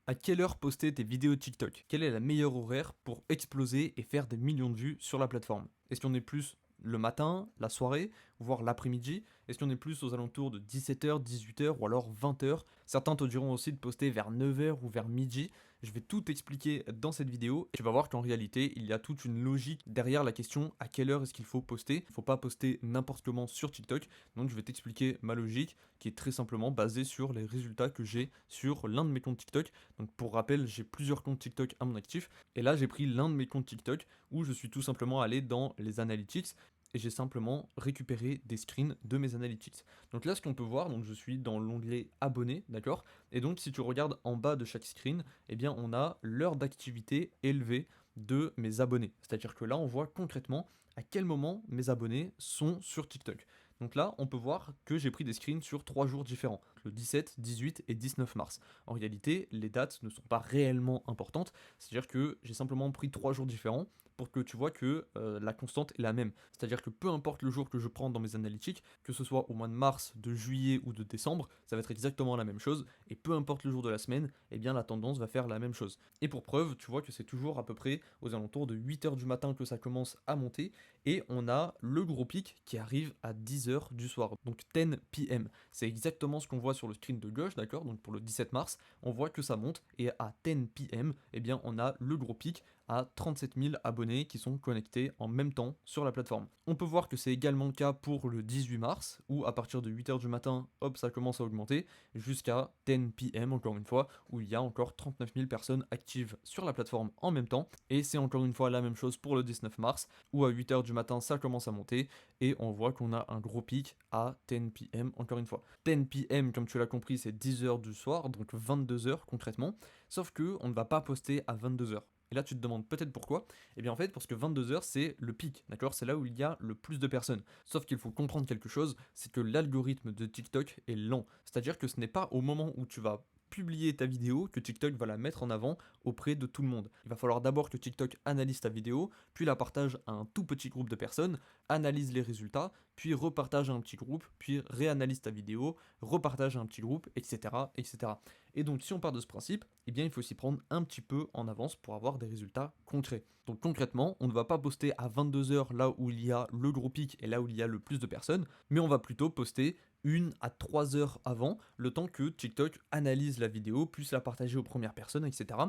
À quelle heure poster tes vidéos TikTok? Quel est le meilleur horaire pour exploser et faire des millions de vues sur la plateforme? Est-ce qu'on est plus le matin, la soirée, voire l'après-midi? Est-ce qu'on est plus aux alentours de 17h, 18h ou alors 20h? Certains te diront aussi de poster vers 9h ou vers midi. Je vais tout expliquer dans cette vidéo et tu vas voir qu'en réalité, il y a toute une logique derrière la question à quelle heure est-ce qu'il faut poster. Il ne faut pas poster n'importe comment sur TikTok. Donc je vais t'expliquer ma logique qui est très simplement basée sur les résultats que j'ai sur l'un de mes comptes TikTok. Donc pour rappel, j'ai plusieurs comptes TikTok à mon actif. Et là, j'ai pris l'un de mes comptes TikTok où je suis tout simplement allé dans les analytics et j'ai simplement récupéré des screens de mes analytics. Donc là, ce qu'on peut voir, donc je suis dans l'onglet abonnés, d'accord? Et donc si tu regardes en bas de chaque screen, eh bien on a l'heure d'activité élevée de mes abonnés. C'est-à-dire que là, on voit concrètement à quel moment mes abonnés sont sur TikTok. Donc là, on peut voir que j'ai pris des screens sur 3 jours différents, le 17, 18 et 19 mars. En réalité, les dates ne sont pas réellement importantes, c'est-à-dire que j'ai simplement pris 3 jours différents pour que tu vois que la constante est la même. C'est-à-dire que peu importe le jour que je prends dans mes analytiques, que ce soit au mois de mars, de juillet ou de décembre, ça va être exactement la même chose, et peu importe le jour de la semaine, eh bien la tendance va faire la même chose. Et pour preuve, tu vois que c'est toujours à peu près aux alentours de 8h du matin que ça commence à monter, et on a le gros pic qui arrive à 10h du soir, donc 10 p.m. C'est exactement ce qu'on voit sur le screen de gauche, d'accord? Donc pour le 17 mars, on voit que ça monte, et à 10 p.m., eh bien on a le gros pic à 37 000 abonnés qui sont connectés en même temps sur la plateforme. On peut voir que c'est également le cas pour le 18 mars, où à partir de 8h du matin, hop, ça commence à augmenter, jusqu'à 10 p.m. encore une fois, où il y a encore 39 000 personnes actives sur la plateforme en même temps, et c'est encore une fois la même chose pour le 19 mars, où à 8h du matin, ça commence à monter, et on voit qu'on a un gros pic à 10 p.m. encore une fois. 10 p.m., comme tu l'as compris, c'est 10h du soir, donc 22h concrètement, sauf que on ne va pas poster à 22h. Et là, tu te demandes peut-être pourquoi. Eh bien, en fait, parce que 22h, c'est le pic, d'accord? C'est là où il y a le plus de personnes. Sauf qu'il faut comprendre quelque chose, c'est que l'algorithme de TikTok est lent. C'est-à-dire que ce n'est pas au moment où tu vas publier ta vidéo que TikTok va la mettre en avant auprès de tout le monde. Il va falloir d'abord que TikTok analyse ta vidéo, puis la partage à un tout petit groupe de personnes, analyse les résultats, puis repartage à un petit groupe, puis réanalyse ta vidéo, repartage à un petit groupe, etc., etc. Et donc, si on part de ce principe, eh bien, il faut s'y prendre un petit peu en avance pour avoir des résultats concrets. Donc, concrètement, on ne va pas poster à 22h là où il y a le gros pic et là où il y a le plus de personnes, mais on va plutôt poster 1 à 3 heures avant, le temps que TikTok analyse la vidéo, puisse la partager aux premières personnes, etc.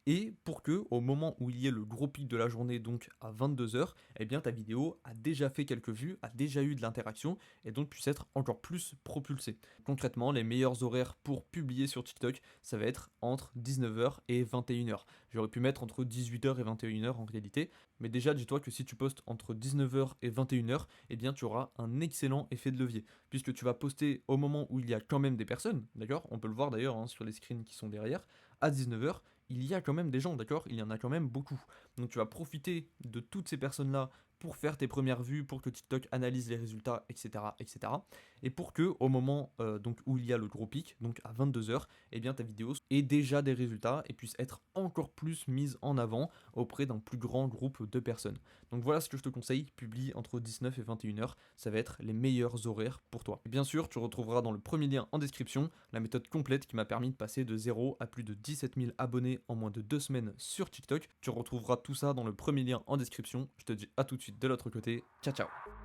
Et pour que, au moment où il y ait le gros pic de la journée, donc à 22h, eh bien ta vidéo a déjà fait quelques vues, a déjà eu de l'interaction, et donc puisse être encore plus propulsée. Concrètement, les meilleurs horaires pour publier sur TikTok, ça va être entre 19h et 21h. J'aurais pu mettre entre 18h et 21h en réalité, mais déjà dis-toi que si tu postes entre 19h et 21h, eh bien tu auras un excellent effet de levier, puisque tu vas poster au moment où il y a quand même des personnes, d'accord? On peut le voir d'ailleurs hein, sur les screens qui sont derrière, à 19h, il y a quand même des gens, d'accord? Il y en a quand même beaucoup. Donc tu vas profiter de toutes ces personnes-là pour faire tes premières vues, pour que TikTok analyse les résultats, etc., etc. Et pour que au moment donc où il y a le gros pic, donc à 22h, eh bien ta vidéo ait déjà des résultats et puisse être encore plus mise en avant auprès d'un plus grand groupe de personnes. Donc voilà ce que je te conseille, publie entre 19 et 21h, ça va être les meilleurs horaires pour toi. Et bien sûr, tu retrouveras dans le premier lien en description la méthode complète qui m'a permis de passer de 0 à plus de 17 000 abonnés en moins de 2 semaines sur TikTok. Tu retrouveras tout ça dans le premier lien en description. Je te dis à tout de suite de l'autre côté. Ciao ciao.